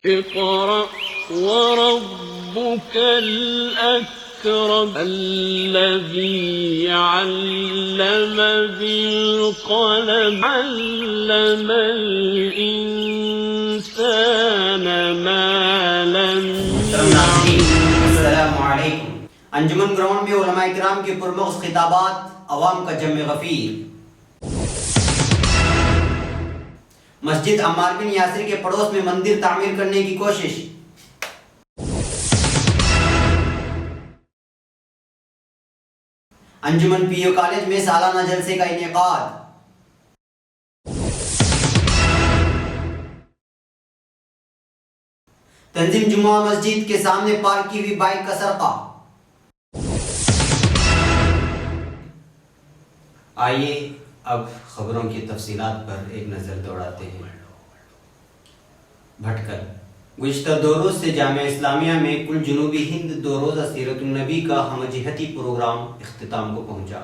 اقرأ وربك الأكرم الذي علم بالقلم علم الإنسان ما لم يعلم. السلام علیکم. انجمن گراؤنڈ میں علماء کرام کے پرمغز خطابات، عوام کا جمع غفیر. مسجد عمار بن یاسر کے پڑوس میں مندر تعمیر کرنے کی کوشش. انجمن پی یو کالج میں سالانہ جلسے کا انعقاد. تنظیم جمعہ مسجد کے سامنے پارک کی ہوئی بائک کا سرقہ. آئیے اب خبروں کی تفصیلات پر ایک نظر دوڑاتے ہیں. بھٹکل. گزشتہ 2 روز سے جامعہ اسلامیہ میں کل جنوبی ہند 2 روزہ سیرت النبی کا ہم جہتی پروگرام اختتام کو پہنچا.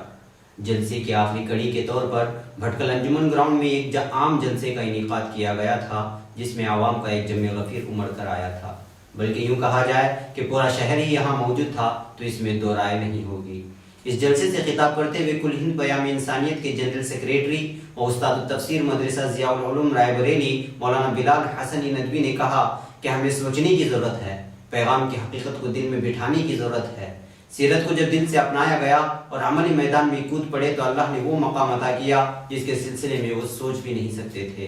جلسے کی آخری کڑی کے طور پر بھٹکل انجمن گراؤنڈ میں ایک عام جلسے کا انعقاد کیا گیا تھا، جس میں عوام کا ایک جمع غفیر امڑ کر آیا تھا. بلکہ یوں کہا جائے کہ پورا شہر ہی یہاں موجود تھا تو اس میں دو رائے نہیں ہوگی. اس جلسے سے خطاب کرتے ہوئے کل ہند پیام انسانیت کے جنرل سیکریٹری اور استاد التفسیر مدرسہ ضیاء العلوم رائے بریلی مولانا بلال حسنی ندوی نے کہا کہ ہمیں سوچنے کی ضرورت ہے، پیغام کی حقیقت کو دل میں بٹھانے کی ضرورت ہے. سیرت کو جب دل سے اپنایا گیا اور عملی میدان میں کود پڑے تو اللہ نے وہ مقام عطا کیا جس کے سلسلے میں وہ سوچ بھی نہیں سکتے تھے.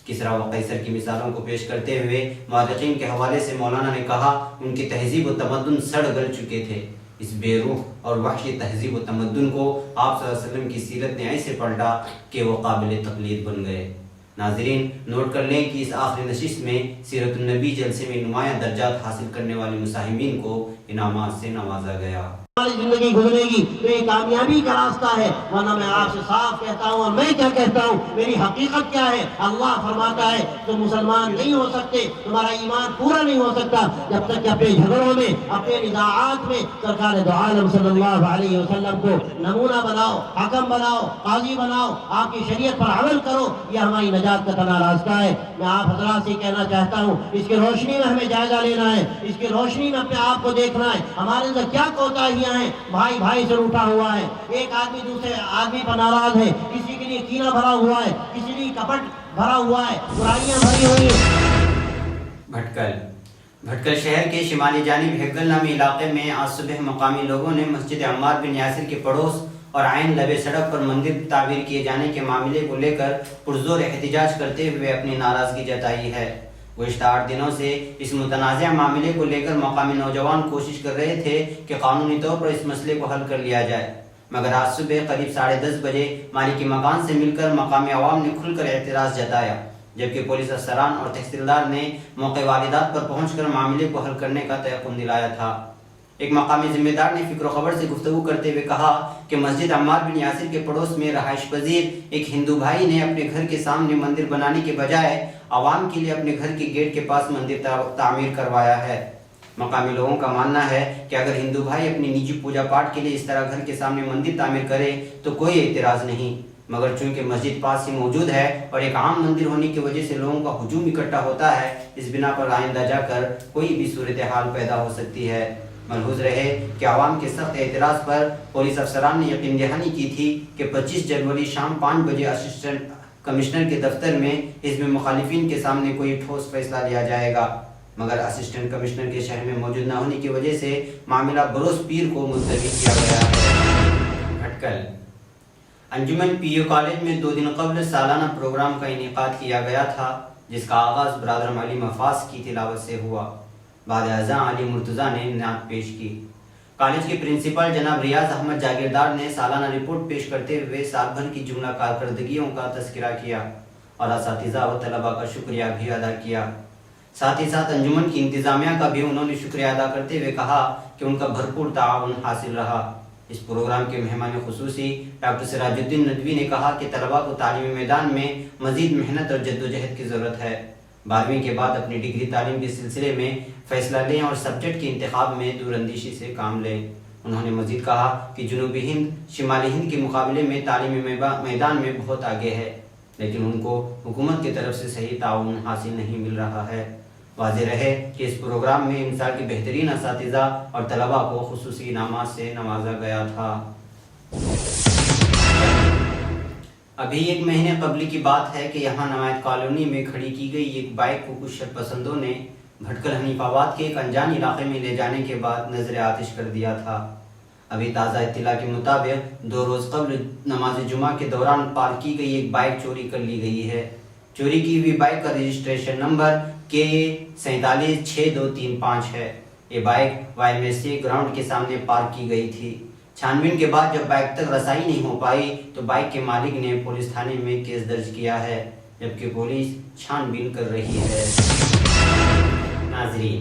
کسریٰ و قیصر کی مثالوں کو پیش کرتے ہوئے محققین کے حوالے سے مولانا نے کہا ان کی تہذیب و تمدن سڑ گل چکے تھے. اس بے روح اور وحشی تہذیب و تمدن کو آپ صلی اللہ علیہ وسلم کی سیرت نے ایسے پلٹا کہ وہ قابل تقلید بن گئے. ناظرین نوٹ کر لیں کہ اس آخری نشست میں سیرت النبی جلسے میں نمایاں درجات حاصل کرنے والے مساہمین کو انعامات سے نوازا گیا. ہماری زندگی گزرے گی تو یہ کامیابی کا راستہ ہے، ورنہ میں آپ سے صاف کہتا ہوں اور میں کیا کہتا ہوں، میری حقیقت کیا ہے. اللہ فرماتا ہے تم مسلمان نہیں ہو سکتے، تمہارا ایمان پورا نہیں ہو سکتا جب تک کہ اپنے جھگڑوں میں، اپنے نزاعات میں سرکار دو عالم صلی اللہ علیہ وسلم کو نمونہ بناؤ، حکم بناؤ، قاضی بناؤ، آپ کی شریعت پر عمل کرو. یہ ہماری نجات کا تنہا راستہ ہے. میں آپ حضرات سے کہنا چاہتا ہوں اس کی روشنی میں ہمیں جائزہ لینا ہے، اس کی روشنی میں اپنے آپ کو دیکھنا ہے ہمارے اندر کیا کوتاہیاں ہیں. بھائی بھائی سے روٹا ہوا ہے، ایک آدمی دوسرے آدمی پر ناراض ہے، کسی کے لیے کینہ بھرا ہوا ہے، کسی لیے کپٹ بھرا ہوا ہے، برائیاں بھری ہوئی ہیں. بھٹکل شہر کے شمالی جانب ہگل نامی علاقے میں آج صبح مقامی لوگوں نے مسجد عمار بن یاسر کے پڑوس اور عین لبے سڑک پر مندر تعمیر کیے جانے کے معاملے کو لے کر پرزور احتجاج کرتے ہوئے اپنی ناراضگی جتائی ہے. گزشتہ 8 دنوں سے اس متنازع معاملے کو لے کر مقامی نوجوان کوشش کر رہے تھے کہ قانونی طور پر اس مسئلے کو حل کر لیا جائے، مگر آج صبح قریب 10:30 بجے مالک مکان سے مل کر مقامی عوام نے کھل کر اعتراض جتایا، جبکہ پولیس افسران اور تحصیلدار نے موقع واردات پر پہنچ کر معاملے کو حل کرنے کا تیقن دلایا تھا. ایک مقامی ذمہ دار نے فکر و خبر سے گفتگو کرتے ہوئے کہا کہ مسجد عمار بن یاسر کے پڑوس میں رہائش پذیر ایک ہندو بھائی نے اپنے گھر کے سامنے مندر بنانے کے بجائے عوام کے لیے اپنے گھر کے گیٹ کے پاس مندر تعمیر کروایا ہے. مقامی لوگوں کا ماننا ہے کہ اگر ہندو بھائی اپنی نجی پوجا پاٹ کے لیے اس طرح گھر کے سامنے مندر تعمیر کرے تو کوئی اعتراض نہیں، مگر چونکہ مسجد پاس ہی موجود ہے اور ایک عام مندر ہونے کی وجہ سے لوگوں کا ہجوم اکٹھا ہوتا ہے، اس بنا پر آئندہ جا کر کوئی بھی صورتحال پیدا ہو سکتی ہے. ملحوظ رہے کہ عوام کے سخت اعتراض پر پولیس افسران نے یقین دہانی کی تھی کہ 25 جنوری شام 5 بجے اسسٹنٹ کمشنر کے دفتر میں حزب مخالفین کے سامنے کوئی ٹھوس فیصلہ لیا جائے گا، مگر اسسٹنٹ کمشنر کے شہر میں موجود نہ ہونے کی وجہ سے معاملہ بروز پیر کو ملتوی کیا گیا ہے. بھٹکل. انجمن پی یو کالج میں 2 دن قبل سالانہ پروگرام کا انعقاد کیا گیا تھا، جس کا آغاز برادر علی مفاز کی تلاوت سے ہوا. بعد ازاں علی مرتضیٰ نے نعت پیش کی. کالج کے پرنسپل جناب ریاض احمد جاگیردار نے سالانہ رپورٹ پیش کرتے ہوئے سال بھر کی جملہ کارکردگیوں کا تذکرہ کیا اور اساتذہ و طلباء کا شکریہ بھی ادا کیا. ساتھ ہی ساتھ انجمن کی انتظامیہ کا بھی انہوں نے شکریہ ادا کرتے ہوئے کہا کہ ان کا بھرپور تعاون حاصل رہا. اس پروگرام کے مہمان خصوصی ڈاکٹر سراج الدین ندوی نے کہا کہ طلباء کو تعلیمی میدان میں مزید محنت اور جدوجہد کی ضرورت ہے. 12ویں کے بعد اپنی ڈگری تعلیم کے سلسلے میں فیصلہ لیں اور سبجیکٹ کے انتخاب میں دور اندیشی سے کام لیں. انہوں نے مزید کہا کہ جنوبی ہند شمالی ہند کے مقابلے میں تعلیمی میدان میں بہت آگے ہے، لیکن ان کو حکومت کی طرف سے صحیح تعاون حاصل نہیں مل رہا ہے. واضح رہے کہ اس پروگرام میں مثال کے بہترین اساتذہ اور طلباء کو خصوصی انعامات سے نوازا گیا تھا۔ ابھی 1 مہینے قبل کی بات ہے کہ یہاں نمائت کالونی میں کھڑی کی گئی ایک بائک کو کچھ شرپسندوں نے بھٹکل حنیف آباد کے ایک انجان علاقے میں لے جانے کے بعد نظر آتش کر دیا تھا۔ ابھی تازہ اطلاع کے مطابق 2 روز قبل نماز جمعہ کے دوران پارک کی گئی ایک بائک چوری کر لی گئی ہے۔ چوری کی ہوئی بائک کا رجسٹریشن نمبر K476235 ہے۔ یہ بائک YMCA گراؤنڈ کے سامنے پارک کی گئی تھی۔ چھانبین کے بعد جب بائک تک رسائی نہیں ہو پائی تو بائک کے مالک نے پولیس تھانے میں کیس درج کیا ہے، جبکہ پولیس چھانبین کر رہی ہے۔ ناظرین،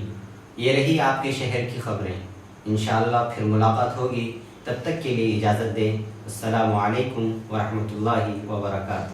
یہ رہی آپ کے شہر کی خبریں۔ انشاءاللہ پھر ملاقات ہوگی، تب تک کے لیے اجازت دیں۔ السلام علیکم ورحمۃ اللہ وبرکاتہ۔